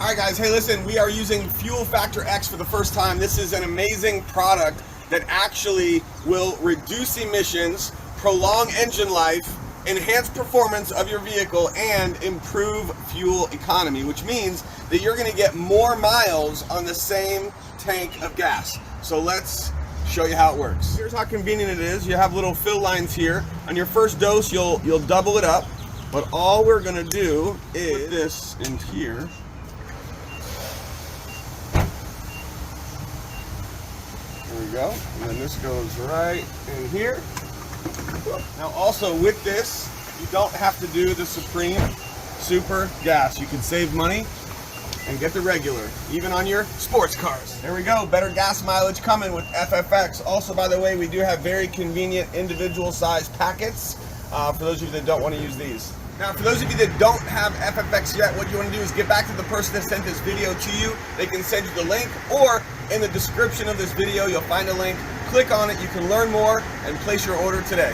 All right, guys, hey, listen, we are using Fuel Factor X for the first time. This is an amazing product that actually will reduce emissions, prolong engine life, enhance performance of your vehicle, and improve fuel economy, which means that you're gonna get more miles on the same tank of gas. So let's show you how it works. Here's how convenient it is. You have little fill lines here. On your first dose, you'll double it up, but all we're gonna do is put this in here. There we go, and then this goes right in here. Now also with this, you don't have to do the Supreme Super Gas. You can save money and get the regular, even on your sports cars. There we go, better gas mileage coming with FFX. Also, by the way, we do have very convenient individual size packets for those of you that don't want to use these. Now, for those of you that don't have FFX yet, what you want to do is get back to the person that sent this video to you. They can send you the link, or in the description of this video, you'll find a link. Click on it, you can learn more, and place your order today.